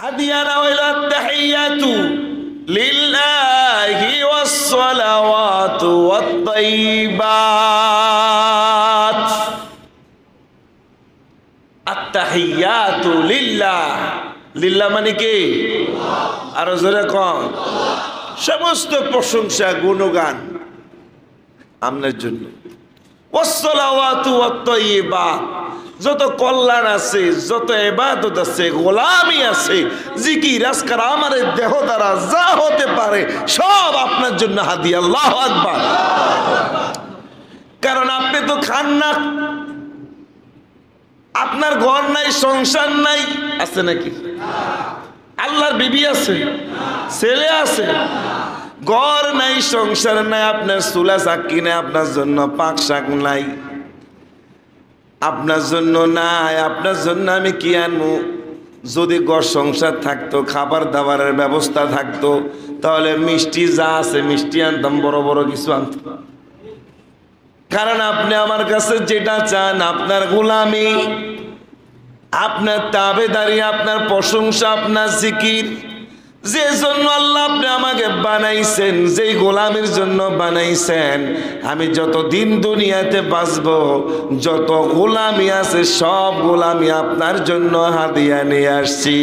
হাদিয়ারা হইল তাহিয়াতু লিল্লাহি ওয়াস সালাওয়াতু ওয়াত তাইয়িবাত। আত-তাহিয়াতু লিল্লাহ, লিল্লাহ মানে কি? আরো জোরে কন। সমস্ত প্রশংসা গুণগান আপনার জন্য। ওয়াস সালাওয়াতু ওয়াত তাইয়িবাত, যত কল্যাণ আছে, যত ইবাদত আছে, গোলামি আছে, জিকির আজকার আমার দেহ দ্বারা যা হতে পারে সব আপনার জন্য হাদিয়া। আল্লাহু আকবার। কারণ আপনি তো খান না, আপনার ঘর নাই, সংসার নাই, আছে নাকি? আল্লাহর বিবি আছে, ছেলে আছে, ঘর নাই, সংসার নাই, আপনার চুলা চাকি নাই, আপনার জন্য পাক শাক নাই, আপনার জন্য নাই। আপনার জন্য আমি কি আনবো? যদি ঘর সংসার থাকতো, খাবার দাবারের ব্যবস্থা থাকতো, তাহলে মিষ্টি যা আছে মিষ্টি আনতাম, বড় বড় কিছু আনতাম। কারণ আপনি আমার কাছে যেটা চান, আপনার গোলামি, আপনার তাবেদারি, আপনার প্রশংসা, আপনার জিকির, যে জন্য আল্লাহ আপনি আমাকে বানাইছেন, যেই গোলামের জন্য বানাইছেন, আমি যতদিন দুনিয়াতে বাঁচব, যত গোলামি আছে সব গোলামি আপনার জন্য হাদিয়া নিয়ে আসছি,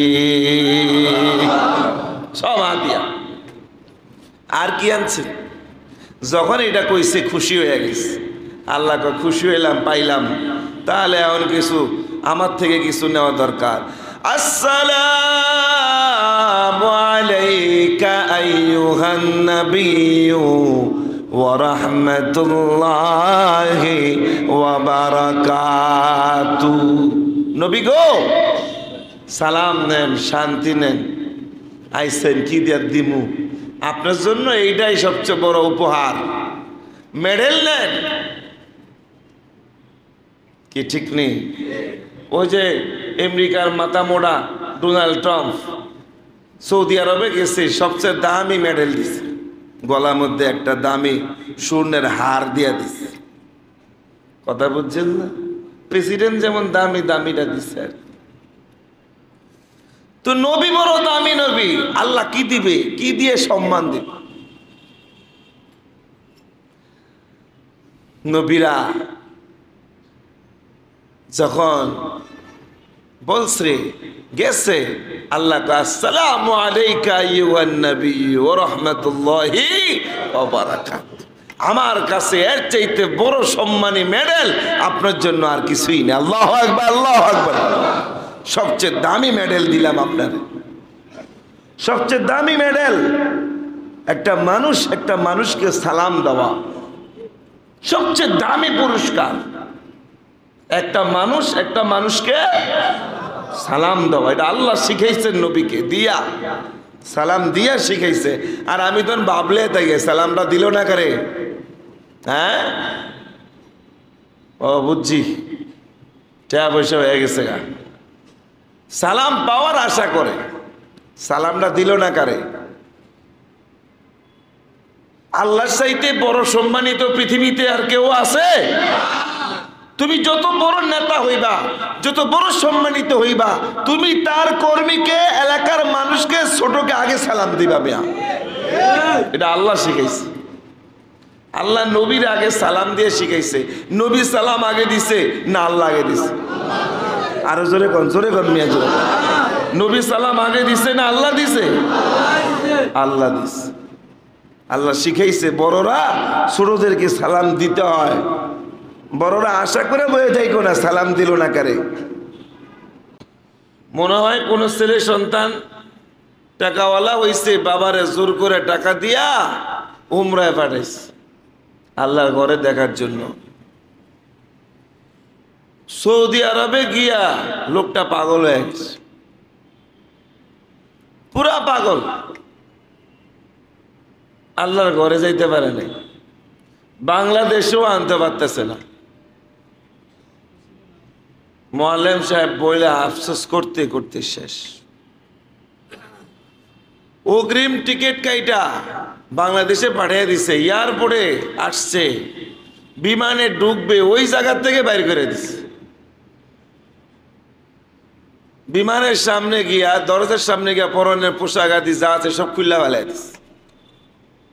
সব হাদিয়া। আর কি আনছে? যখন এটা কইছে খুশি হয়ে গেছে, আল্লাহ খুশি হইলাম, পাইলাম, তাহলে এখন কিছু আমার থেকে কিছু নেওয়া দরকার। আসসালামু আলাইকা আইয়ুহান নাবিয়্যু ওয়া রাহমাতুল্লাহি ওয়া বারাকাতুহু। নবী গো, সালাম নেন, শান্তি নেন। আইছেন কি দিয়ে দিমু? আপনার জন্য এইটাই সবচেয়ে বড় উপহার। মেডেল নেন কি ঠিক নেই? ওই যে আমেরিকার মাথা মোড়া ডোনাল্ড ট্রাম্প সৌদি আরবে গেছে, সবচেয়ে দামি মেডেল দিছে, গলার মধ্যে একটা দামি স্বর্ণের হার দিয়া দিছে। কথা বুঝছেন না? প্রেসিডেন্ট যেমন দামি দামিটা দিছে। তো নবী বড় দামি নবী, আল্লাহ কি দিবে? কি দিয়ে সম্মান দিবে? নবীরা যখন বলছে গেছে, আল্লাহ আসসালামু আলাইকা আইয়ুহান নাবিয়্যু ওয়া রাহমাতুল্লাহি ওয়া বারাকাতুহু। আমার কাছে এর চাইতে বড় সম্মানী মেডেল আপনার জন্য আর কিছুই নেই। আল্লাহু আকবার, আল্লাহু আকবার। সবচেয়ে দামি মেডেল দিলাম আপনারে, সবচেয়ে দামি মেডেল। একটা মানুষকে সালাম দেওয়া সবচেয়ে দামি পুরস্কার। একটা মানুষকে সালাম দেওয়া, এটা আল্লাহ শিখাইছেন নবীকে দিয়া, সালাম দিয়া শিখাইছে। আর আমি তখন ভাবলে তাই সালামটা দিল না করে, হ্যাঁ ও বুঝছি, টাকা পয়সা হয়ে গেছে গা, সালাম পাওয়ার আশা করে সালামটা দিল না কারে? আল্লাহর চাইতে বড় সম্মানিত পৃথিবীতে আর কেউ আছে? তুমি যত বড় নেতা হইবা, যত বড় সম্মানিত হইবা, তুমি তার কর্মীকে, এলাকার মানুষকে, ছোটকে আগে সালাম দিবা। মিয়া, এটা আল্লাহ শিখাইছে। আল্লাহ নবীর আগে সালাম দিয়ে শিখাইছে। নবী সালাম আগে দিছে না আল্লাহ আগে দিছে? আরো জোরে কন, জোরে কন মিয়া, জোরে। নবী সালাম আগে দিছে না আল্লাহ দিছে? আল্লাহ দিছে। আল্লাহ শিখাইছে বড়রা ছোটদেরকে সালাম দিতে হয়। বড়রা আশা করে বয়ে থাকো না, সালাম দিল না কারে? মনে হয় কোন ছেলে সন্তান টাকাওয়ালা হইছে, বাবারে জোর করে টাকা দিয়া উমরায় পাঠাইছে আল্লাহর ঘরে দেখার জন্য। সৌদি আরবে গিয়া লোকটা পাগল হয়ে গেছে, পুরা পাগল। আল্লাহর ঘরে যাইতে পারে নাই, বাংলাদেশেও আনতে পারতেছে না। মোয়াল্লেম সাহেব বইলে আফসোস করতে করতে শেষ। অগ্রিম টিকিট কাইটা বাংলাদেশে পাঠিয়ে দিছে, এয়ারপোর্টে আসছে, বিমানে ঢুকবে, ওই জায়গা থেকে বাইর করে দিছে। বিমানের সামনে গিয়া দরজার সামনে গিয়া পরনের পোশাক আদি যা আছে সব খুল্লা ফেলাই দিছে,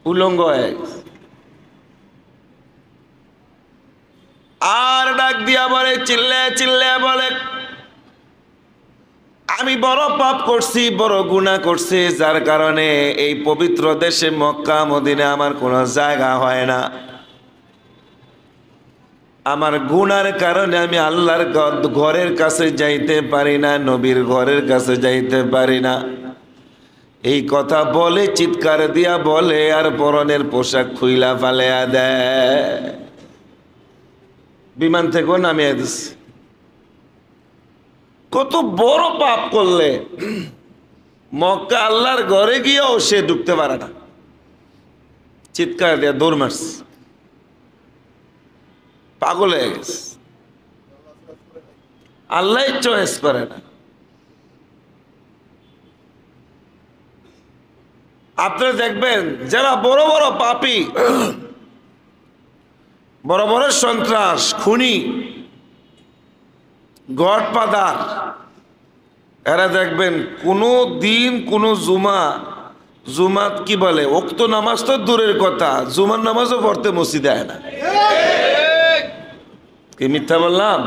উলঙ্গ হয়ে গেছে। আর ডাক দিয়া বলে, চিল্লে চিল্লে বলে, আমি বড় পাপ করছি, বড় গুনাহ করছি, যার কারণে এই পবিত্র দেশে মক্কা মদিনা আমার কোনো জায়গা হয় না। আমার গুনার কারণে আমি আল্লাহর ঘরের কাছে যাইতে পারি না, নবীর ঘরের কাছে যাইতে পারি না। এই কথা বলে চিৎকার দিয়া বলে, আর পরনের পোশাক খুইলা ফালাইয়া দেয়, বিমান থেকেও নামিয়ে দিচ্ছে। কত বড় পাপ করলে মক্কা আল্লাহর ঘরে গিয়েও সে ঢুকতে পারে না, চিৎকার দিয়া দৌড় মারছে, পাগল হয়ে গেছে। আল্লাহ চয়েস করে না। আপনারা দেখবেন যারা বড় বড় পাপী, বড় বড় সন্ত্রাস, খুনি, গডফাদার, এরা দেখবেন কোনো দিন কোনো জুমাত কি বলে, ওক্ত নামাজ তো দূরের কথা, জুমার নামাজও পড়তে মসজিদে আয় না। কি মিথ্যা বললাম?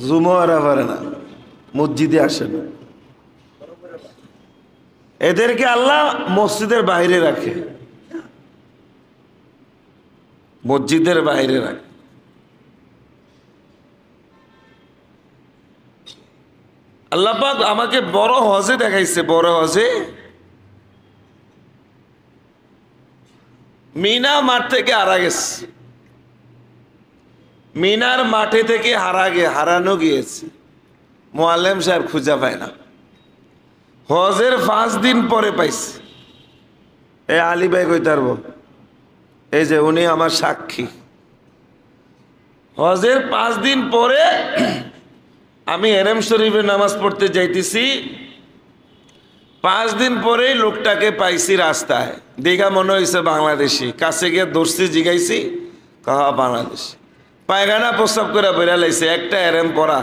জুমা এরা পারে না, মসজিদে আসে না। এদেরকে আল্লাহ মসজিদের বাইরে রাখে, মসজিদের বাইরে রাখে। আল্লাহ পাক আমাকে বড় হজে দেখাইছে, বড় হজে মিনা মাঠ থেকে হারা গেছে, মিনার মাঠে থেকে হারানো গিয়েছে, মোয়াল্লেম সাহেব খুঁজে পায় না। হজের 5 দিন পরে পাইছে। এই আলী ভাই কইতে পারবো, এই যে উনি আমার সাক্ষী। হজের 5 দিন পরে আমি হেরেম শরীফে নামাজ পড়তে যাইতেছি, 5 দিন পরেই লোকটাকে পাইছি রাস্তায়, দেখা মনে হয়েছে বাংলাদেশি। কাছে গিয়ে ধরছি, জিগাইছি, কাহা বাংলাদেশি। পায়খানা প্রস্রাব করে বেড়া লাইছে, একটা হেরেম পরা,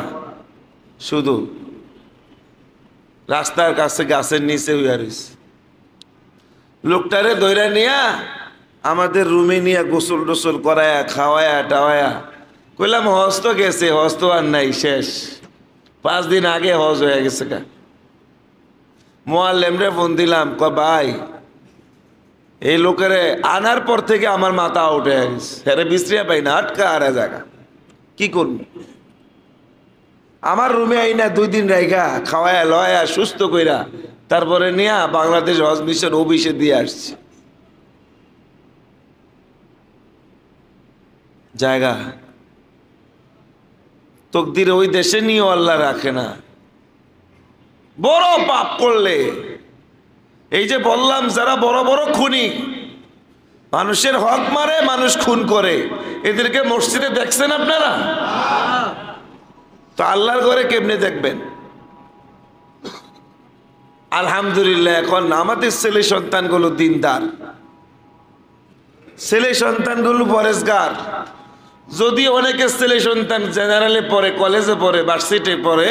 শুধু রাস্তার কাছে গাছের নিচে হইয়া রয়েছে। লোকটারে দইরা নিয়া আমাদের রুমে নিয়ে গোসল টোসল করায়া খাওয়ায়া টাওয়ায়া কইলাম, হজ তো গেছে, হজ তো আর নাই, শেষ। 5 দিন আগে হজ হয়ে গেছে। মোয়াল্লেমরে ফোন দিলাম, ভাই এই লোকের আনার পর থেকে আমার মাথা উঠে গেছে, হ্যাঁ বিশ্রিয়া পাই না, আটকা আর জায়গা কি করব। আমার রুমে আইনা 2 দিন রাইখা খাওয়ায়া লয়া সুস্থ কইরা তারপরে নিয়া বাংলাদেশ হজ মিশন অফিসে দিয়ে আসছি। জায়গা তকদির ওই দেশে নিয়েও আল্লাহ রাখে না। বড় পাপ করলে, এই যে বললাম যারা বড় বড় খুনি, মানুষের হক মারে, মানুষ খুন করে, এদেরকে মসজিদে দেখছেন আপনারা? তো আল্লাহর ঘরে কেমনে দেখবেন? আলহামদুলিল্লাহ এখন আমাদের ছেলে সন্তানগুলো দিনদার, ছেলে সন্তানগুলো পরেশগার। যদি অনেকে ছেলে সন্তান জেনারেলে পড়ে, কলেজে পড়ে, ভার্সিটি পড়ে,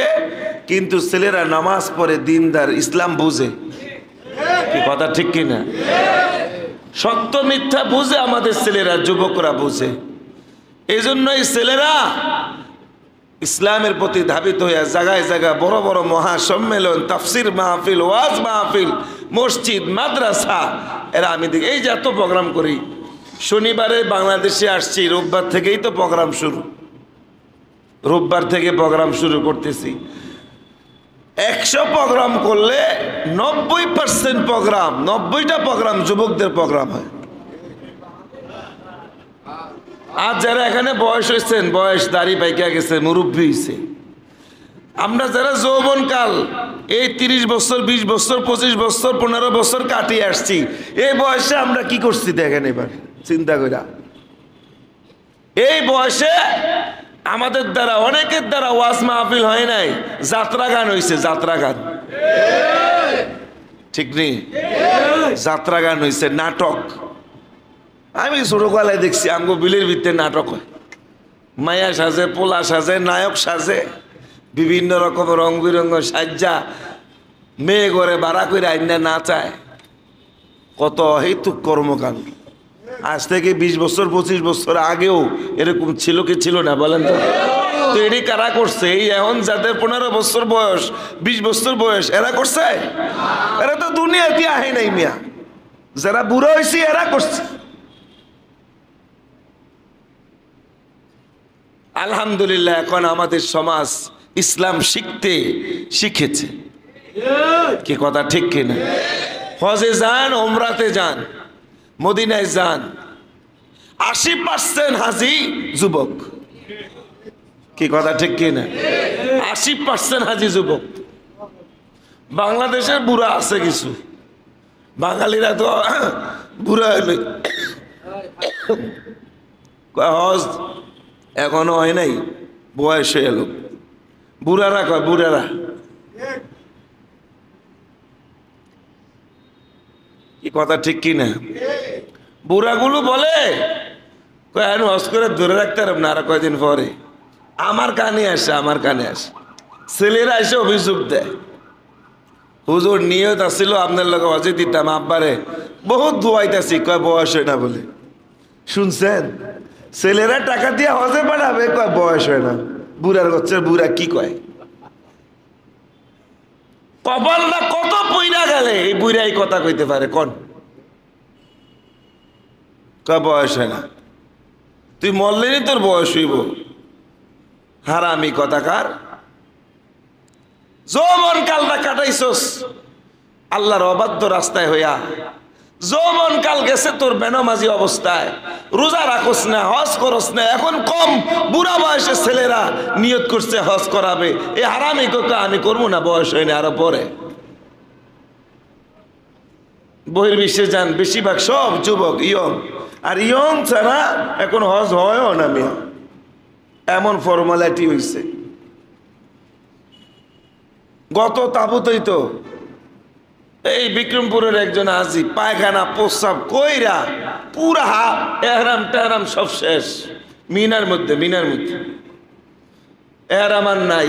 কিন্তু ছেলেরা নামাজ পড়ে, দিনদার, ইসলাম বুঝে। কি কথা ঠিক কিনা? সত্য মিথ্যা বুঝে আমাদের ছেলেরা, যুবকরা বুঝে। এই জন্যই ছেলেরা ইসলামের প্রতি ধাবিত হইয়া জায়গায় জায়গায় বড় বড় মহাসম্মেলন, তাফসির মাহফিল, ওয়াজ মাহফিল, মসজিদ, মাদ্রাসা, এরা আমি দেখি। এই যে এত প্রোগ্রাম করি, শনিবারে বাংলাদেশে আসছি, রোববার থেকেই তো প্রোগ্রাম শুরু, রোববার থেকে প্রোগ্রাম শুরু করতেছি। 100 প্রোগ্রাম করলে 90% প্রোগ্রাম, 90টা প্রোগ্রাম যুবকদের প্রোগ্রাম হয়। আর যারা এখানে বয়স হয়েছেন, বয়স দাড়ি পাইকা গেছে, মুরব্বী হয়েছে, আমরা যারা যৌবনকাল এই 30 বছর, 20 বছর, 25 বছর, 15 বছর কাটিয়ে আসছি, এই বয়সে আমরা কি করছি দেখেন এবার চিন্তা করে। এই বয়সে আমাদের দ্বারা, অনেকের দ্বারা ওয়াজ মাহফিল হয় নাই, যাত্রা গান হয়েছে, যাত্রা গান, ঠিক নেই? যাত্রা গান হয়েছে, নাটক। আমি ছোটবেলায় দেখছি আমগো বিলের ভিতরে নাটক হয়, মায়া সাজে, পোলা সাজে, নায়ক সাজে, বিভিন্ন রকম রং বিরঙ্গ সাজ্জা মেয়ে ঘরে ভাড়া করে আইনা না চায়, কত অহেতুক কর্মকাণ্ড। আজ থেকে 20 বছর 25 বছর আগেও এরকম ছিল কি ছিল না বলেন তো? তো এটি কারা করছে? এই এখন যাদের 15 বছর বয়স 20 বছর বয়স এরা করছে? এরা তো দুনিয়াতে আহে নাই মিয়া। যারা বুড়ো হয়েছে এরা করছে। আলহামদুলিল্লাহ এখন আমাদের সমাজ ইসলাম শিখেছে। কি কথা ঠিক কিনা? হজে যান, ওমরাতে যান, মদিনায় যান, 80% হাজি যুবক। কি কথা ঠিক কিনা? 80% হাজি যুবক। বাংলাদেশের বুড়া আছে কিছু, বাঙালিরা তো বুড়া হইলে হজ এখনো হয় নাই, বয়স হয়ে এলো। বুড়ারা কয়, বুড়ারা কি কথা ঠিক কিনা? বুড়াগুলো বলে হজ করে ধরে রাখতে পারব না, আর কয়দিন পরে আমার কানে আসে। ছেলেরা এসে অভিযোগ দেয়, হুজুর নিয়ত আসছিল আপনার লোক হজে দিতাম, আব্বারে বহুত ধোয়াইতেছি, কয় বয়স হয় না বলে। শুনছেন? ছেলেরা টাকা দিয়ে হজে পাঠাবে, কয় বয়স হয় না। বুড়ার গচ্ছের বুড়া কি কয়? কপালটা কত পইরা গেলে এই বুড়া এই কথা কইতে পারে কোন? কয় বয়স হয় না। তুই মরলেনি তোর বয়স হইব। হারামি কথাকার। যৌবন কালটা কাটাইছস আল্লাহর অবাধ্য রাস্তায় হইয়া। যৌবন কাল গেছে তোর বেনামাজি অবস্থায়, রোজা রাখস না, হজ করস না। এখন কম বুড়া বয়সে ছেলেরা নিয়ত করছে হজ করাবে। এই হারামি কথা আমি করবো না, বয়স হয়নি, আরো পরে। বহির্বিশ্বে যান, বেশিরভাগ সব যুবক ইয়ং, আর ইয়ং ছাড়া এখন হজ হয়ও না মিয়া, এমন ফর্মালিটি হইছে। গত তাবুতেই তো এই বিক্রমপুরের একজন হাজি পায়খানা প্রস্রাব কইরা পুরা এহরাম টেহরাম সব শেষ, মিনার মধ্যে এহরাম আর নাই,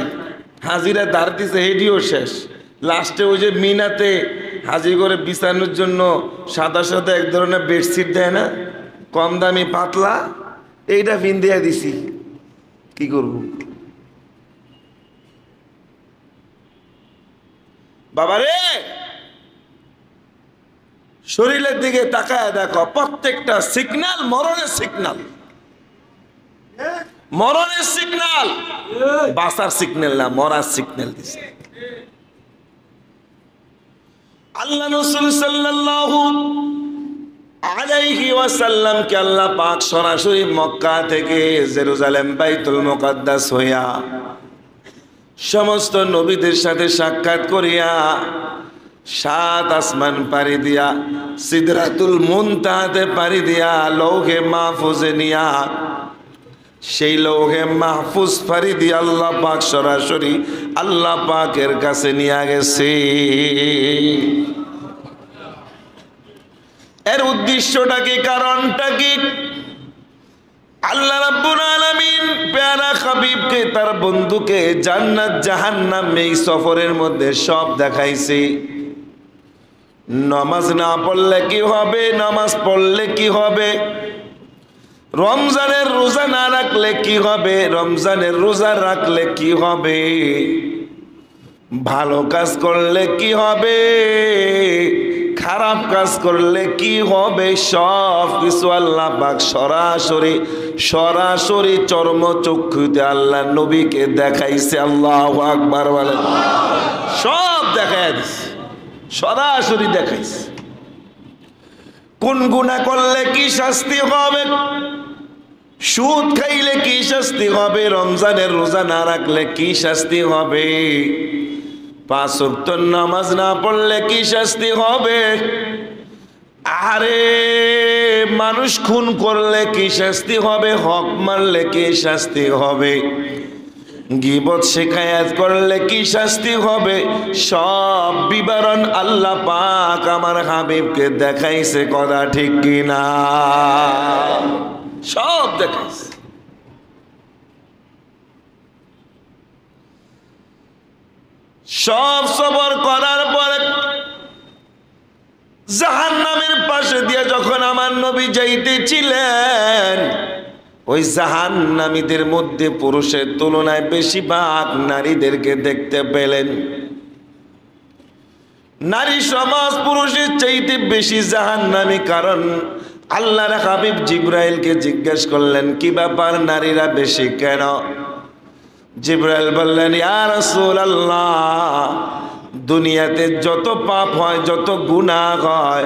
হাজিরা ধার দিছে হেডিও শেষ। লাস্টে ওই যে মিনাতে হাজি করে বিছানোর জন্য সাদা সাদা এক ধরনের বেডশিট দেয় না, কম দামি পাতলা, এইটা পিন্দিয়া দিছি। কি করব বাবারে? শরীরের দিকে তাকায় দেখো, প্রত্যেকটা সিগন্যাল মরণের সিগন্যাল, মরণের সিগন্যাল, বাঁচার সিগন্যাল না, মরার সিগন্যাল দিছে। আল্লাহ রাসূল সাল্লাল্লাহু আলাইহি ওয়াসাল্লাম কে আল্লাহ পাক সরাসরি মক্কা থেকে জেরুজালেম বাইতুল মুকাদ্দাস হইয়া সমস্ত নবীদের সাথে সাক্ষাৎ করিয়া 7 আসমান পাড়ি দিয়া সিদরাতুল মুনতাহাতে পাড়ি দিয়া লৌহে মাহফুজে নিয়া সেই লৌহে মাহফুজ পাড়ি দিয়া আল্লাহ পাক সরাসরি আল্লাহ পাকের কাছে নিয়ে গেছে। এর উদ্দেশ্যটা কি, কারণটা কি? আল্লাহ রাব্বুল আলামিন প্যারা হাবিবকে, তার বন্ধুকে জান্নাত জাহান্নাম এই সফরের মধ্যে সব দেখাইছে। নামাজ না পড়লে কি হবে, নামাজ পড়লে কি হবে, রমজানের রোজা না রাখলে কি হবে, রমজানের রোজা রাখলে কি হবে, ভালো কাজ করলে কি হবে, খারাপ কাজ করলে কি হবে, সব কিছু আল্লাহ পাক সরাসরি চর্মচক্ষুতে আল্লাহ নবীকে দেখাইছে। আল্লাহু আকবার বলেন। সব দেখাই দিছে, সরাসরি দেখাইছে। কোন গুনাহ করলে কি শাস্তি হবে, সুদ খাইলে কি শাস্তি হবে, রমজানের রোজা না রাখলে কি শাস্তি হবে, 5 ওয়াক্ত নামাজ না পড়লে কি শাস্তি হবে, আরে মানুষ খুন করলে কি শাস্তি হবে, হক মারলে কি শাস্তি হবে, গীবত শিকায়াত করলে কি শাস্তি হবে, সব বিবরণ আল্লাহ পাক আমার হাবিবকে দেখাইছে। কথা ঠিক কিনা? সব দেখাইছে। সব সবর করার পরে জাহান্নামের পাশে দিয়ে যখন আমার নবী যাইতেছিলেন, ওই জাহান্নামীদের মধ্যে পুরুষের তুলনায় বেশিরভাগ নারীদেরকে দেখতে পেলেন। নারী সমাজ পুরুষের চাইতে বেশি জাহান্নামী। কারণ আল্লাহর হাবিব জিবরাইলকে জিজ্ঞেস করলেন, কি ব্যাপার নারীরা বেশি কেন? জিবরাইল বললেন, ইয়া রাসূলুল্লাহ, দুনিয়াতে যত পাপ হয়, যত গুনাহ হয়,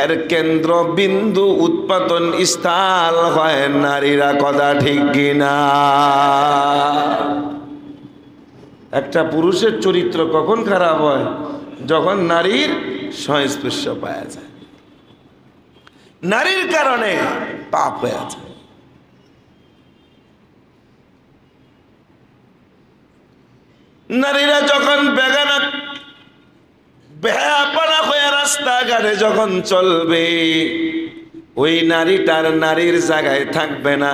এর কেন্দ্র বিন্দু উৎপাদন স্থল হয় নারীরা। কথা ঠিক কিনা? একটা পুরুষের চরিত্র কখন খারাপ হয়? যখন নারীর সংস্পর্শ পাওয়া যায়, নারীর কারণে পাপ হয়ে যায়। নারীরা যখন বেগানা বেহাপনা হয়ে রাস্তাঘাটে যখন চলবে, ওই নারীটার নারীর জায়গায় থাকবে না,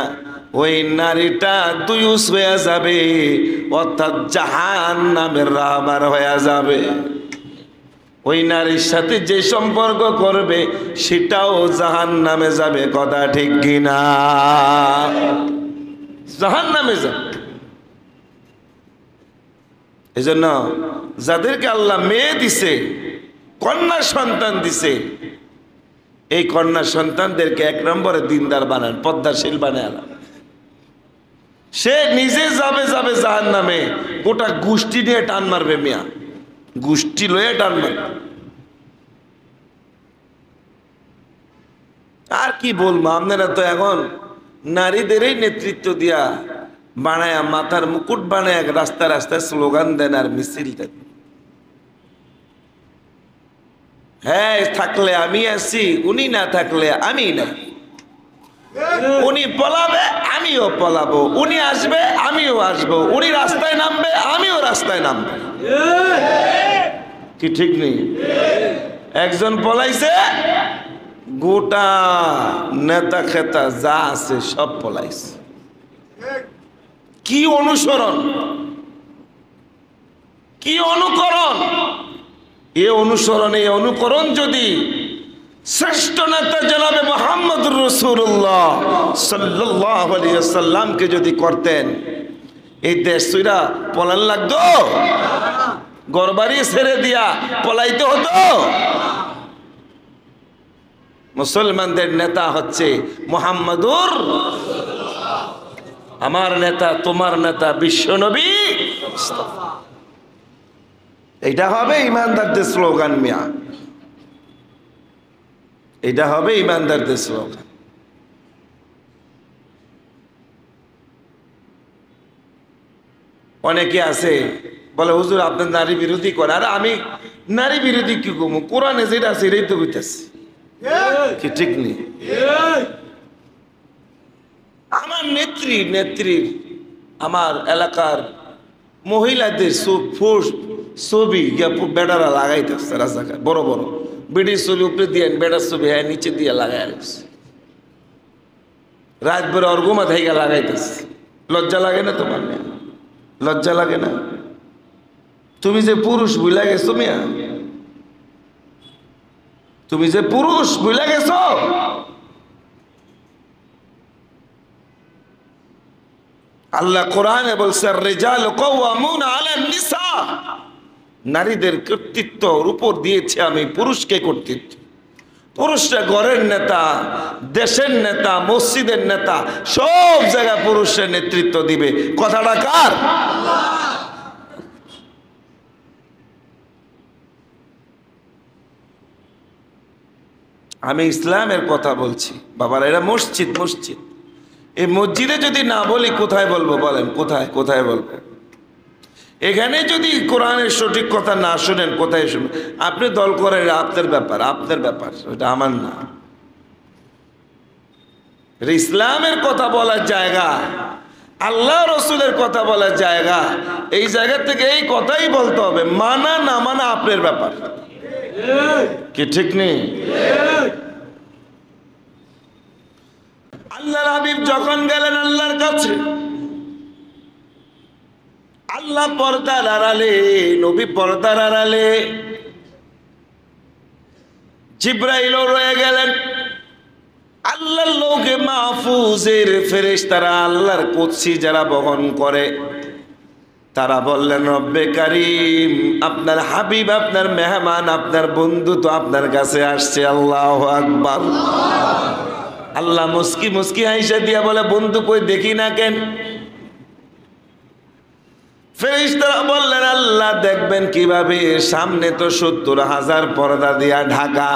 ওই নারীটা দুয়ুস হয়ে যাবে, অর্থাৎ জাহান্নামের রাহবার হয়ে যাবে। ওই নারীর সাথে যে সম্পর্ক করবে সেটাও জাহান্নামে যাবে। কথা ঠিক কিনা? জাহান্নামে যাবে। এই জন্য যাদেরকে আল্লাহ মেয়ে দিছে, কন্যা সন্তান দিছে, এই কন্যা সন্তানদেরকে এক নম্বরে দিনদার বানান, পদ্মাশীল বানায়। সে নিজে যাবে যাবে জাহান্নামে, গোটা গোষ্ঠী নিয়ে টান মারবে। মিয়া গোষ্ঠী লয়ে টান মারবে। আর কি বলবো, আপনারা তো এখন নারীদেরই নেতৃত্ব দিয়া বানায়, মাথার মুকুট বানায় রাস্তায় রাস্তায় স্লোগান দেন আর মিছিল দেন। হ্যাঁ, থাকলে আমি আছি, উনি না থাকলে আমি না। উনি পলাবে, আমিও পলাবো। উনি আসবে, আমিও আসবো। উনি রাস্তায় নামবে, আমিও রাস্তায় নামবো। কি ঠিক নেই? একজন পলাইছে, গোটা নেতা খেতা যা আছে সব পলাইছে। কি অনুসরণ, কি অনুকরণ! এ অনুসরণ, এই অনুকরণ যদি শ্রেষ্ঠ নেতা জনাবে মুহাম্মদুর রাসূলুল্লাহ সাল্লাল্লাহু আলাইহি ওয়াসাল্লামকে যদি করতেন, এই দেশ সুইরা পলান লাগতো? ঘরবাড়ি ছেড়ে দিয়া পলাইতে হতো? মুসলমানদের নেতা হচ্ছে মুহাম্মদুর, আমার নেতা, তোমার নেতা বিশ্বনবী। এটা হবে ইমানদারদের স্লোগান। মিয়া এটা হবে ইমানদারদের স্লোগান। অনেকে আছে বলে, হুজুর আপনার নারী বিরোধী করে। আর আমি নারী বিরোধী কি করবো? কোরআনে যেটা আছে এটাই তো বুঝতেছি। কি ঠিক নেই? আমার নেত্রী আমার এলাকার মহিলাদের ছবি বেড়ারা লাগাইতেছে রাস্তাঘাট, বড় বড় বেডির ছবি উপরে দিয়ে, বেড়ার ছবি হ্যাঁ নিচে দিয়ে লাগাই রাত ভরে অর্গুমা থেকে লাগাইতেছে। লজ্জা লাগে না তোমার? লজ্জা লাগে না? তুমি যে পুরুষ ভুলে গেছো মিয়া, তুমি যে পুরুষ ভুলে গেছো। আল্লাহ কোরআনে বলছে, রিজাল কাওয়ামুনা আলান নিসা, নারীদের কর্তৃত্বের উপর দিয়েছে আমি পুরুষকে কর্তৃত্ব। পুরুষরা ঘরের নেতা, দেশের নেতা, মসজিদের নেতা, সব জায়গায় পুরুষের নেতৃত্ব দিবে। কথাটা কার? আমি ইসলামের কথা বলছি বাবার। এরা মসজিদ, মসজিদ। এই মসজিদে যদি না বলি কোথায় বলবো বলেন? কোথায় বলবো? এখানে যদি কোরআনের সঠিক কথা না শুনেন কোথায় শুনবেন? আপনি দল করেন, আপনার ব্যাপার, ওটা আমার না। ইসলামের কথা বলার জায়গা, আল্লাহ রসুলের কথা বলার জায়গা, এই জায়গা থেকে এই কথাই বলতে হবে। মানা না মানা আপনার ব্যাপার। কি ঠিক নেই? আল্লাহর হাবিব যখন গেলেন আল্লাহর কাছে, আল্লাহ পর্দার আড়ালে, নবী পর্দার আড়ালে, জিব্রাইলও রয়ে গেলেন। আল্লাহর লৌহে মাহফুজের ফেরেশতারা, আল্লাহর কুদসি যারা বহন করে, তারা বললেন, রব্বে কারীম, আপনার হাবিব, আপনার মেহমান, আপনার বন্ধু তো আপনার কাছে আসছে। আল্লাহু আকবার। আল্লাহ মুস্কি মুস্কি হাইসা দিয়া বলে, বন্ধু কই দেখি না কেন? ফেরেশতারা বললেন, আল্লাহ দেখবেন কিভাবে, সামনে তো 70,000 পর্দা দিয়া ঢাকা।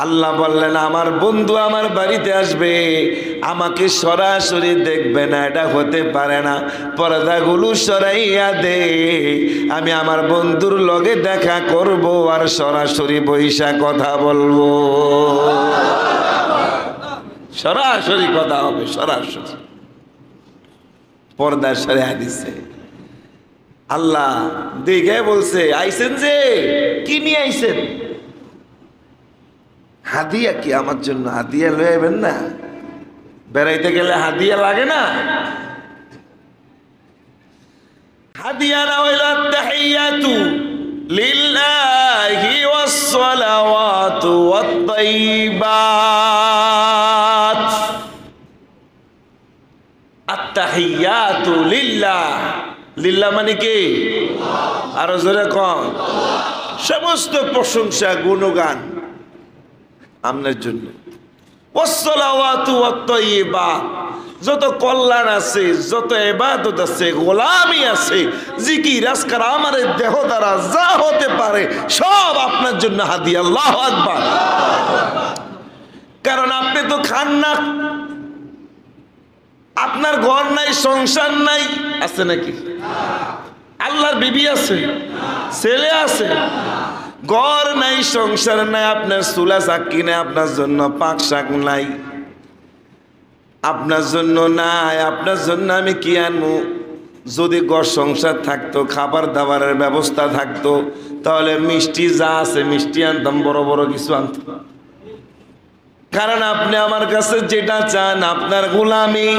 আল্লাহ বললেন, আমার বন্ধু আমার বাড়িতে আসবে, আমাকে সরাসরি দেখবে না, এটা হতে পারে না। পর্দাগুলো সরাইয়া দে, আমি আমার বন্ধুর লগে দেখা করব আর সরাসরি বইসা কথা বলবো। সরাসরি কথা হবে, সরাসরি। পর্দা সরাইয়া দিছে। আল্লাহ দেখে বলছে, আইছেন যে, কি নিয়ে আইছেন? হাদিয়া কি আমার জন্য? হাদিয়া লয়ে আইবেন না? বেড়াইতে গেলে হাদিয়া লাগে না? হাদিয়া না হইল আত-তাহিয়াতু লিল্লাহি ওয়াস-সালাওয়াতু ওয়াত-তাইয়্যিবাত। আত-তাহিয়াতু লিল্লাহ। লিল্লাহ মানে কি? আরো জোরে কম। সমস্ত প্রশংসা, গুণগান আপনার জন্য। ওয়াস-সালাওয়াতু ওয়াত-তাইয়্যিবাত, যত কল্যাণ আছে, যত ইবাদত আছে, গোলামি আছে, জিকির আজকার আমার দেহ দ্বারা যা হতে পারে সব আপনার জন্য হাদিয়া। আল্লাহু আকবার। কারণ আপনি তো খান না, আপনার ঘর নাই, সংসার নাই, আছে নাকি? আল্লাহর বিবি আছে, ছেলে আছে, ঘর নাই, সংসার নাই, আপনার চুলা চাকি নাই, আপনার জন্য পাক শাক নাই, আপনার জন্য নাই। আপনার জন্য আমি কি আনবো? যদি ঘর সংসার থাকতো, খাবার দাবারের ব্যবস্থা থাকতো, তাহলে মিষ্টি যা আছে মিষ্টি আনতাম, বড় বড় কিছু আনতাম। কারণ আপনি আমার কাছে যেটা চান, আপনার গোলামি,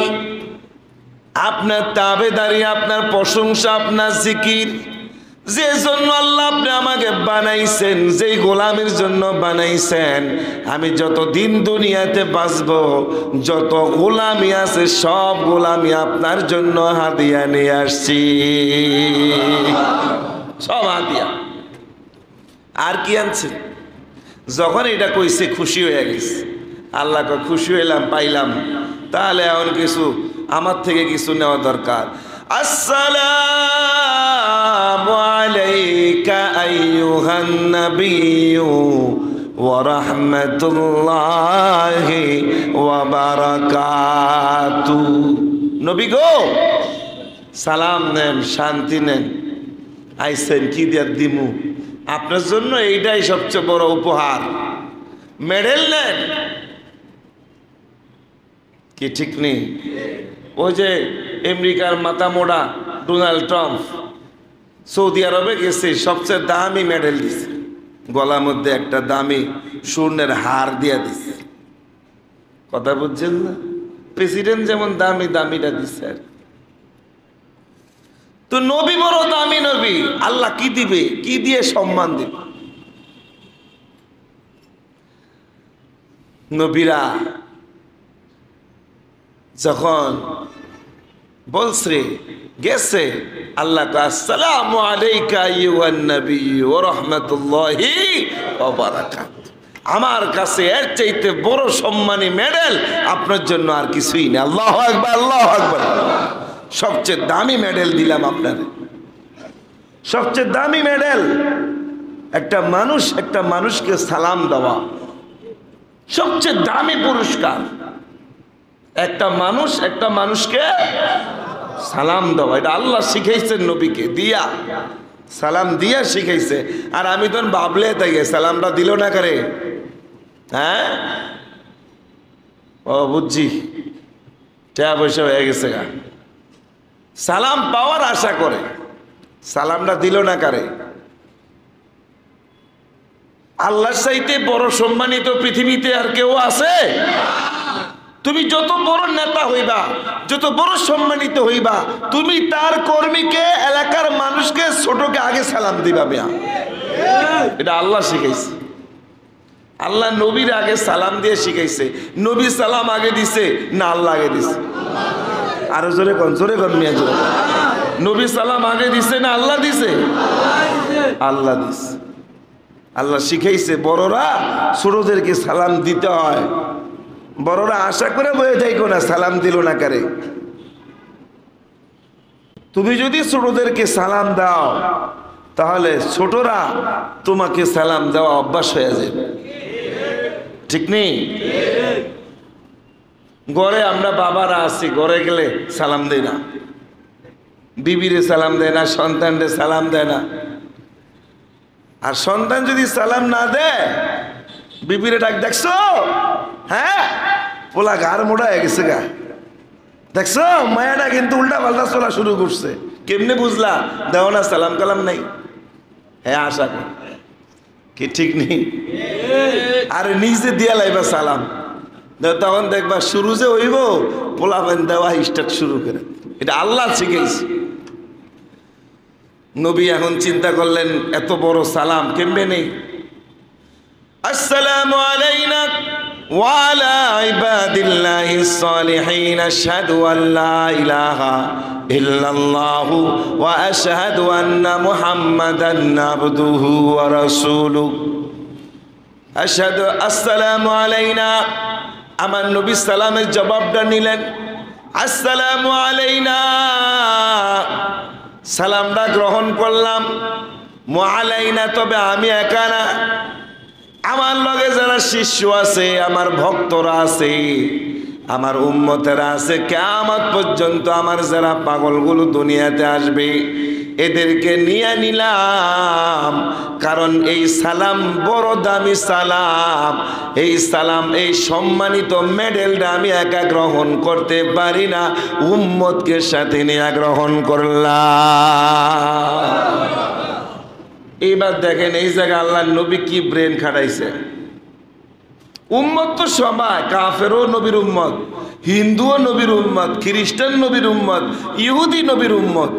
আপনার তাবেদারি, আপনার প্রশংসা, আপনার জিকির, যে জন্য আল্লাহ আপনি আমাকে বানাইছেন, যেই গোলামির জন্য বানাইছেন, আমি যতদিন দুনিয়াতে বাঁচব, যত গোলামি আছে সব গোলামি আপনার জন্য হাদিয়া নিয়ে আসছি। সব হাদিয়া। আর কি আনছে? যখন এটা কইছে খুশি হয়ে গেছে। আল্লাহকে খুশি হইলাম, পাইলাম, তাহলে এখন কিছু আমার থেকে কিছু নেওয়া দরকার। আসসালামু আলাইকা আইয়ুহান নাবিয়্যু ওয়া রাহমাতুল্লাহি ওয়া বারাকাতুহু। নবী গো, সালাম নেন, শান্তি নেন। আইছেন কি দিয়া দিমু? আপনার জন্য এইটাই সবচেয়ে বড় উপহার। মেডেল নেন। কি ঠিক নেই? ওই যে আমেরিকার মাথা মোড়া ডোনাল্ড ট্রাম্প সৌদি আরবে গেছে, সবচেয়ে দামি মেডেল দিছে, গলার মধ্যে একটা দামি স্বর্ণের হার দিয়া দিছে। কথা বুঝছেন না? প্রেসিডেন্ট যেমন দামি দামিটা দিচ্ছে আর। তো নবী বড় দামি নবী, আল্লাহ কি দিবে? কি দিয়ে সম্মান দিবে? নবীরা যখন বলছে গেছে, আল্লাহ আসসালামু আলাইকা আইয়ুহান নাবিয়্যু ওয়া রাহমাতুল্লাহি ওয়া বারাকাতুহু। আমার কাছে এর চাইতে বড় সম্মানী মেডেল আপনার জন্য আর কিছুই না। আল্লাহু আকবার, আল্লাহু আকবার। সবচেয়ে দামি মেডেল দিলাম আপনার, সবচেয়ে দামি মেডেল। একটা মানুষকে সালাম দেওয়া সবচেয়ে দামি পুরস্কার। একটা মানুষকে সালাম দেওয়া, এটা আল্লাহ শিখাইছেন নবীকে দিয়া, সালাম দিয়া শিখাইছে। আর আমি তখন ভাবলে তাই সালামটা দিল না করে। হ্যাঁ, ও বুঝছি, টাকা পয়সা হয়ে গেছে গা। সালাম পাওয়ার আশা করে সালামটা দিল না কারে? আল্লাহর চাইতে বড় সম্মানিত পৃথিবীতে আর কেউ আছে? তুমি যত বড় নেতা হইবা, যত বড় সম্মানিত হইবা, তুমি তার কর্মীকে, এলাকার মানুষকে, ছোটকে আগে সালাম দিবা। মিয়া, এটা আল্লাহ শিখাইছে। আল্লাহ নবীর আগে সালাম দিয়ে শিখাইছে। নবী সালাম আগে দিছে না আল্লাহ আগে দিছে? আরো জোরে কোন, জোরে কোন মিয়া, জোরে। নবী সালাম আগে দিছে না আল্লাহ দিছে? আল্লাহ দিছে। আল্লাহ শিখাইছে বড়রা ছোটদেরকে সালাম দিতে হয়। বড়রা আশা করে বয়ে যাইকো না, সালাম দিল না কারে। তুমি যদি ছোটদেরকে সালাম দাও তাহলে ছোটরা তোমাকে সালাম দেওয়া অভ্যাস হয়ে যাবে। ঠিক নেই? ঘরে আমরা বাবারা আছি, ঘরে গেলে সালাম দেই না, বিবিরে সালাম দেয় না, সন্তানরে সালাম দেয় না। আর সন্তান যদি সালাম না দেয়, বিবিরে ডাক, দেখছো হ্যাঁ পোলা গার মোড়া হয়ে গেছে গা, দেখছো মায়াটা কিন্তু উল্টা পাল্টা চলা শুরু করছে। কেমনে বুঝলা? দেও না, সালাম কালাম নাই। হ্যাঁ আশা কর কি ঠিক নেই? আরে নিজে দিয়া লাইবা সালাম, তখন দেখবা শুরু যে হইব পোলা বেন দেওয়া স্টার্ট শুরু করে। এটা আল্লাহ শিখাইছে। নবী এখন চিন্তা করলেন এত বড় সালাম কেমনে নেই। আসসালামু আলাইনা ওয়া আলা ইবাদিল্লাহিস সালিহিন আশহাদু আল্লা ইলাহা ইল্লাল্লাহু ওয়া আশহাদু আন্না মুহাম্মাদান আবদুহু ওয়া রাসূলুহু। আশহাদু আসসালামু আলাইনা, আমার নবী সালামের জবাবটা নিলেন, আসসালামু আলাইনা, সালামটা গ্রহণ করলাম। মুআলাইনা, তবে আমি একা না, আমার লগে যারা শিষ্য আছে, আমার ভক্তরা আছে, আমার উম্মতেরা আছে, কিয়ামত পর্যন্ত আমার যারা পাগলগুলো দুনিয়াতে আসবে এদেরকে নিয়ে নিলাম। কারণ এই সালাম বড় দামি সালাম। এই সালাম, এই সম্মানিত মেডেলটা আমি একা গ্রহণ করতে পারি না, উম্মতকে সাথে নিয়ে গ্রহণ করলাম। এইবার দেখেন এই জায়গায় আল্লাহর নবী কি ব্রেন খাটাইছে। উম্মত তো সবাই, কাফেরও নবীর উম্মত, হিন্দুও নবীর উম্মত, খ্রিস্টান নবীর উম্মত, ইহুদি নবীর উম্মত,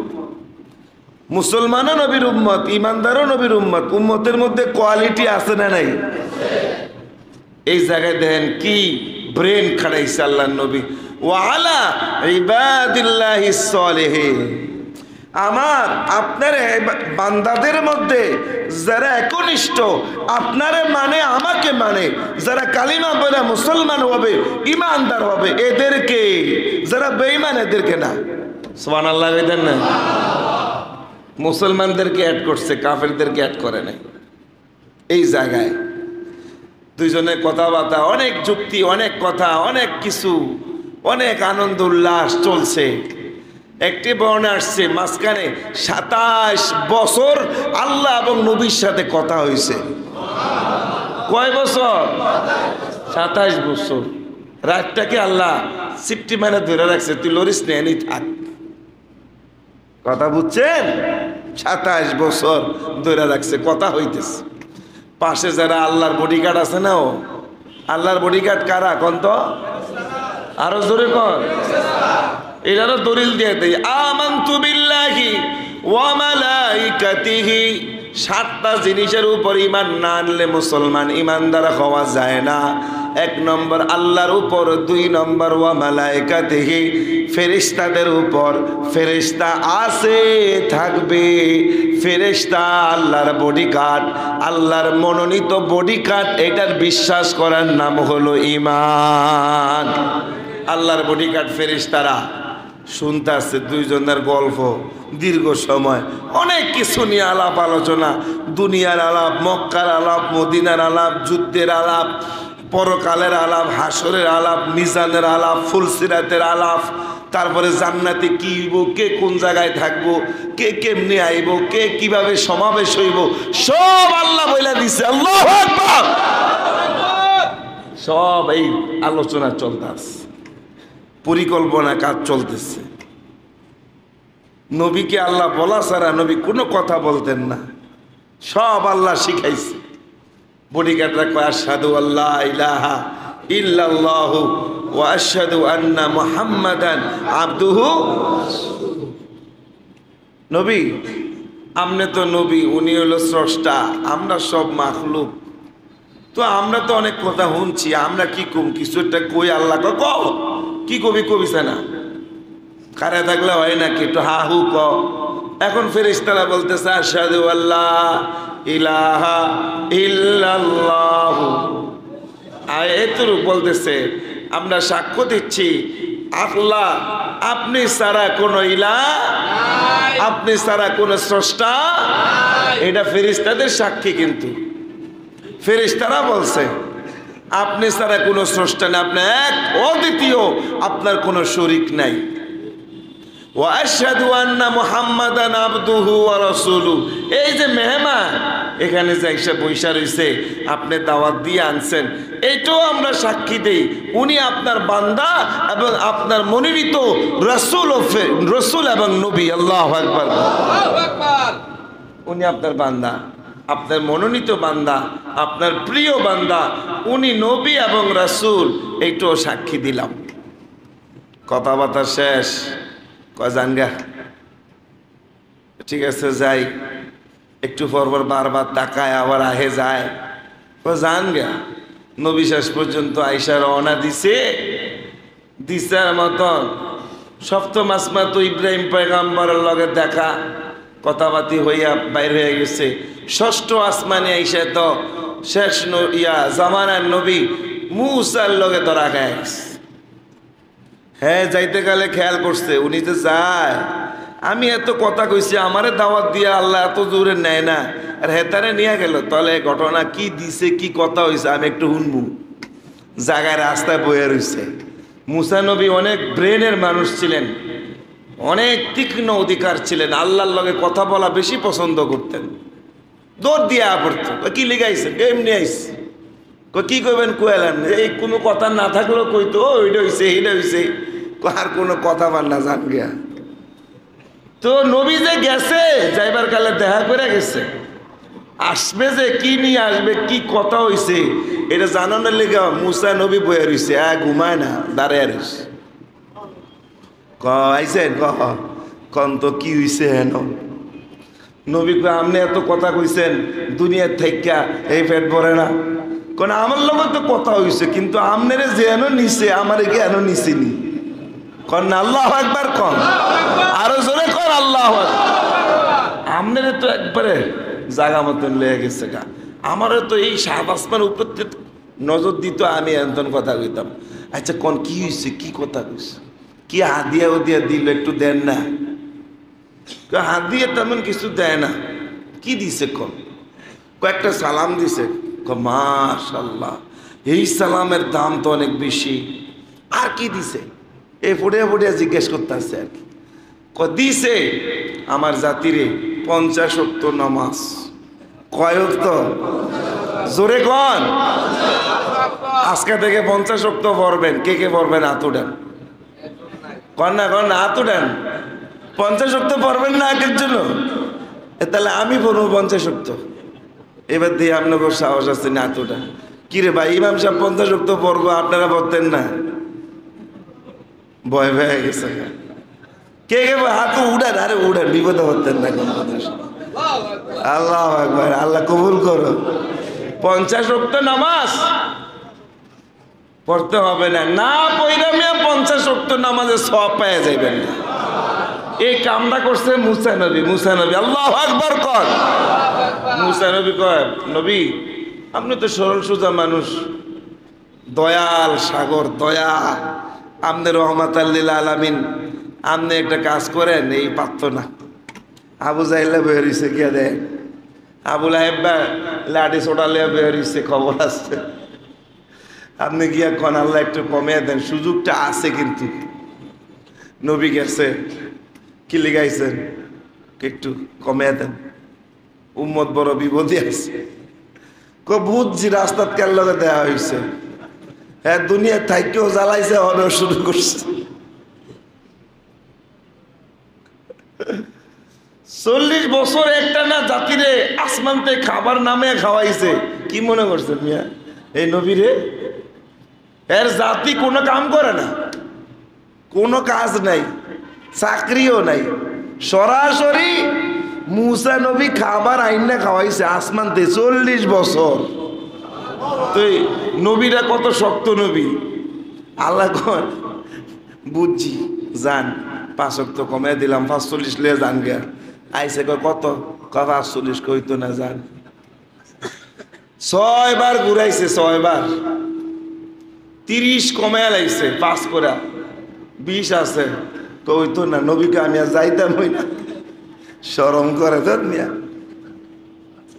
মুসলমানও নবীর উম্মত, ইমানদারও নবীর উম্মত। উম্মতের মধ্যে কোয়ালিটি আছে না নাই? এই জায়গায় দেখেন কি ব্রেন খাটাইছে আল্লাহর নবী। ওয়া আলা ইবাদিল্লাহিস সালিহিন, আমার আপনার বান্দাদের মধ্যে যারা একনিষ্ঠ, আপনারে মানে, আমাকে মানে, যারা কালিমা বলে মুসলমান হবে, ইমানদার হবে, এদেরকে, যারা বেঈমান এদেরকে না। সুবহানাল্লাহ বলেন না? মুসলমানদেরকে অ্যাড করছে, কাফেরদেরকে অ্যাড করে নাই। এই জায়গায় দুইজনের কথাবার্তা, অনেক যুক্তি, অনেক কথা, অনেক কিছু, অনেক আনন্দ উল্লাস চলছে। একটি বর্ণনা আসছে মাঝখানে 27 বছর আল্লাহ এবং নবীর সাথে কথা হয়েছে। কয় বছর? 27 বছর। রাতটাকে আল্লাহ সিফটি মানে ধরে রাখছে, তুই লরিস নেই থাক। কথা বুঝছেন? 27 বছর ধরে রাখছে, কথা হইতেছে। পাশে যারা আল্লাহর বডিগার্ড আছে না, ও আল্লাহর বডিগার্ড কারা কোন তো? আরো জোরে কর। এটারও দলিল দিয়ে দেয়, আমানতু বিল্লাহি ওয়া মালাইকাতিহি। 7টা জিনিসের উপর ঈমান না আনলে মুসলমান ঈমানদার হওয়া যায় না। 1 নম্বর আল্লাহর উপর, 2 নম্বর ওয়া মালাইকাতিহি, ফেরেশতাদের উপর। ফেরেশতা আছে, থাকবে। ফেরেশতা আল্লাহর বডিগার্ড, আল্লাহর মনোনীত বডিগার্ড। এটার বিশ্বাস করার নাম হলো ঈমান। আল্লাহর বডিগার্ড ফেরেশতারা শুনতে আসছে দুইজনের গল্প, দীর্ঘ সময় অনেক কিছু নিয়ে আলাপ আলোচনা, দুনিয়ার আলাপ, মক্কার আলাপ, মদিনার আলাপ, যুদ্ধের আলাপ, পরকালের আলাপ, হাসরের আলাপ, মিজানের আলাপ, ফুলসিরাতের আলাপ, তারপরে জান্নাতে কি হইব, কে কোন জায়গায় থাকবো, কে কেমনে আইব, কে কিভাবে সমাবেশ হইব, সব আল্লাহ বইলা দিছে। আল্লাহু আকবার। সব এই আলোচনা চলতেছে, পরিকল্পনা কাজ চলতেছে। নবীকে আল্লাহ বলা ছাড়া নবী কোনো কথা বলতেন না, সব আল্লাহ শিখাইছে। বডিগার্ডরা কয় আশহাদু আল্লা ইলাহা ইল্লাল্লাহু ওয়া আশহাদু আন্না মুহাম্মাদান আবদুহু। নবী, আপনি তো নবী, উনি হলো স্রষ্টা, আমরা সব মাখলুক। তো আমরা তো অনেক কথা শুনছি, আমরা কি কম কিছু একটা কই আল্লাহ ক কি কবি কবিছে না কারে থাকলে হয় নাকি, একটু হা হু ক। এখন ফেরেশতারা বলতেছে আশহাদু আল্লা ইলাহা ইল্লাল্লাহু, আয়াতুর বলতেছে আমরা সাক্ষ্য দিচ্ছি আল্লাহ আপনি ছাড়া কোনো ইলাহ, আপনি ছাড়া কোনো স্রষ্টা। এটা ফেরেশতাদের সাক্ষী, কিন্তু ফেরেশতারা বলছে আপনি ছাড়া কোনো স্রষ্টা নেই, আপনি এক অদ্বিতীয়, আপনার কোনো শরীক নাই। ওয়া আশহাদু আন্না মুহাম্মাদান আবদুহু ওয়া রাসূলুহু। এই যে মেহমান এখানে যে এসে বৈশা রইছে, আপনি দাওয়াত দিয়ে আনছেন, এটাও আমরা সাক্ষী দেই উনি আপনার বান্দা এবং আপনার মনোনীত রাসূল এবং নবী। আল্লাহু আকবার। উনি আপনার বান্দা, আপনার মনোনীত বান্দা, আপনার প্রিয় বান্দা, উনি নবী এবং রাসূল, এইটাও সাক্ষী দিলাম। কথাবার্তা শেষ, জানগা ঠিক আছে যাই, একটু পরপর বারবার তাকায় আবার আহে যায়, জানগা। নবী শেষ পর্যন্ত আইসা রওনা দিছে মতন। সপ্তম আসমান তো ইব্রাহিম পয়গম্বরের লগে দেখা কথাবার্তি হইয়া বাইর হয়ে গেছে। ষষ্ঠ আসমানে আইসা তো শেষ জামানার নবী মুসার লগে ধরা খায় গেছে। হ্যাঁ, যাইতে গেলে খেয়াল করছে উনি যে যায়, আমি এত কথা কইছি, আমারে দাওয়াত দিয়ে আল্লাহ এত দূরে নেয় না, আর হেতারে নিয়ে গেল। তাহলে ঘটনা কি দিছে, কি কথা হয়েছে আমি একটু শুনবো। জায়গায় রাস্তায় বয়ে রয়েছে। মুসা নবী অনেক ব্রেনের মানুষ ছিলেন, অনেক তীক্ষ্ণ অধিকার ছিলেন, আল্লাহর লগে কথা বলা বেশি পছন্দ করতেন। দৌড় দিয়ে পড়তো, কি লিগাইছে এমনি আইছে, কি কইবেন কুয়ালেন, এই কোনো কথা না থাকলেও কইতো ওইটা হইছে এইটা হইছে, আর কোনো কথা বার না জান গিয়া। তো নবী যে গেছে, যাইবার কালে দেখা করে গেছে, আসবে যে কি নিয়ে আসবে, কি কথা হইছে এটা জানানোর লেগে মুসা নবী বয়ে রইছে, ঘুমায় না, দাঁড়ায় রইছে। আইছেন কন তো কি হইছে হেন। নবী কয় আপনি এত কথা কইছেন দুনিয়ার থেকে, এই পেট ভরে না। কারণ আমার লোক তো কথা হইছে, কিন্তু আমনেরে যে এন নিছে আমারে কি এন নিছিনি। কন না আল্লাহু আকবার, কন আরো জোরে কন আল্লাহু আকবার। আমনেরে তো একবারে জায়গা মতন লেগে গেছে গা। আমারও তো এই সাত আসমান উপর নজর দিত, আমি এমন কথা কইতাম। আচ্ছা কন কি হয়েছে, কি কথা কইছে, কি হাদিয়া উদিয়া দিল একটু দেন না। হাদিয়া তেমন কিছু দেয় না। কি দিছে কন? কয়েকটা সালাম দিছে। মাশাআল্লাহ, এই সালামের দাম তো অনেক বেশি। আর কি দিছে? এই ফুটিয়া ফুটিয়া জিজ্ঞেস করতে আসছে আর কি। দিছে আমার জাতিরে 50 ওয়াক্ত নামাজ। কয় ওয়াক্ত? জোরে কন। আজকে থেকে 50 ওয়াক্ত পড়বেন। কে কে পড়বেন হাত উঠান। কন না কন, হাত উঠান। 50 ওয়াক্ত পড়বেন না আগের জন্য? তাহলে আমি পড়বো 50 ওয়াক্ত। এবার দিয়ে আপনার সাহস আছে না হাত উঠান। কিরে ভাই, ইমাম সাহেব 50 ওয়াক্ত পড়বো, আপনারা পড়তেন না? ভয় ভয় গেছে। কে কে হাত উঠান, আরে উঠান, বিপদে পড়তেন না। আল্লাহু আকবার, আল্লাহ কবুল করো। 50 ওয়াক্ত নামাজ পড়তে হবে না, না পড়া মিয়া 50 ওয়াক্ত নামাজে সওয়াব পেয়ে যাবেন না। এই কামটা করছে মুসা নবী। মুসা নবী আল্লাহু আকবার কর। মুসা নবী কয়, নবী আপনি তো সরল সোজা মানুষ, দয়াল সাগর, দয়া, আপনি রহমাতাল লিল আলামিন, আপনি একটা কাজ করেন, এই পারত না। আবু জাহেলে বের হইছে, গিয়া দেন আবুল আহেব্বা লাঠি ছোটালে বের হইছে, খবর আসছে। আপনি গিয়া কন আল্লাহ একটু কমিয়ে দেন, সুযোগটা আছে। কিন্তু নবী গেছে, কি লিগাইছেন, একটু কমিয়ে দেন, উম্মত বড় বিপদে আছে। বুঝছি রাস্তাত কার লগে দেওয়া হয়েছে। হ্যাঁ, দুনিয়া থাইকেও জ্বালাইছে, অনেক শুরু করছে। 40 বছর একটা না জাতিরে আসমানতে খাবার নামে খাওয়াইছে। কি মনে করছেন মিয়া এই নবীরে? এর জাতি কোনো কাম করে না, কোনো কাজ নাই, চাকরিও নাই। সরাসরি মুসা নবী খাবার আইনা খাওয়াইছে আসমানতে 40 বছর। তো নবীরা কত শক্ত নবী। আল্লাহ কয় বুঝছি যান 5 ওয়াক্ত কমে দিলাম, 45 লিয়ে যান গে। আইসে কয় কত, 45 কইতো না যান। 6 বার ঘুরাইছে, 6 বার 30 কমে লাইছে, 5 করে 20 আছে। কইতো না নবীকে আমি আর যাইতাম হই না, শরম করে তো নিয়া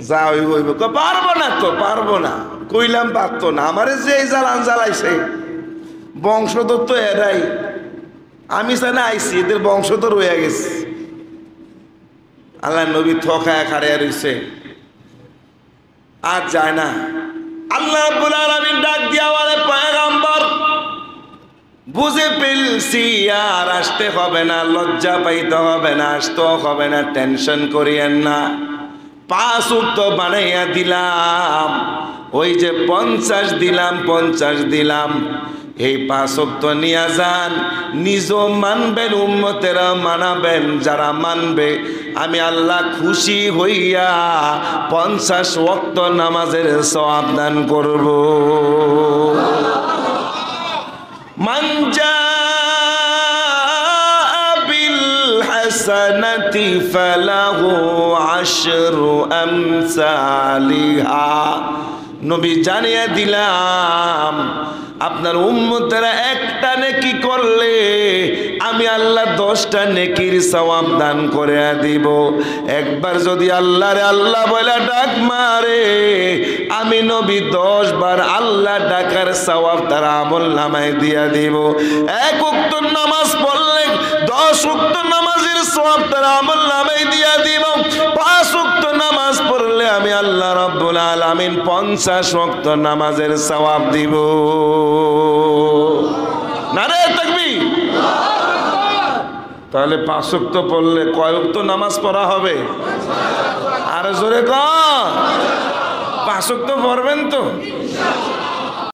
যা হইব হইব। পারবো না তো, পারবো না, কইলাম পারতো না। আমারে যে জ্বালান জ্বালাইছে বংশধর তো এরাই, আমি জানা আইছি, এদের বংশধর হয়ে গেছে। আল্লাহ নবী থকায় খাড়িয়া রইছে, আর যায় না। আল্লাহ রাব্বুল আলামিন ডাক দিয়া বলে পয়গম্বর বুঝে ফেলছি, আর আসতে হবে না, লজ্জা পাইতে হবে না, আসতেও হবে না, টেনশন করিয়েন না। 5 ওয়াক্ত বানাইয়া দিলাম, ওই যে 50 দিলাম, 50 দিলাম। এই 5 ওয়াক্ত নিয়ে যান, নিজও মানবেন, উম্মতেরা মানাবেন। যারা মানবে আমি আল্লাহ খুশি হইয়া 50 ওয়াক্ত নামাজের সওয়াব দান করব। মান জাআ বিল হাসানাতি ফালাহু 10 আমসালিহা। নবী জানিয়ে দিলাম আপনার উম্মতেরা একটা নেকি করলে আমি আল্লাহ 10টা নেকির সওয়াব দান করে দিব। একবার যদি আল্লাহরে আল্লাহ বলে ডাক মারে, আমি নবী 10 বার আল্লাহ ডাকার সওয়াব তার আমলনামায় দিয়া দিব। 1 ওয়াক্ত নামাজ পড়লে 10 ওয়াক্ত নামাজের সওয়াব তার আমলনামায় দিয়া দিব। 5 ওয়াক্ত নামাজ পড়লে আমি আল্লাহ রাব্বুল আলামিন 50 ওয়াক্ত নামাজের সওয়াব দিব। নারে তাকবীর। তাহলে 5 ওয়াক্ত পড়লে কয় ওয়াক্ত নামাজ পড়া হবে? আর জোরে কর, 5 ওয়াক্ত পড়বেন তো?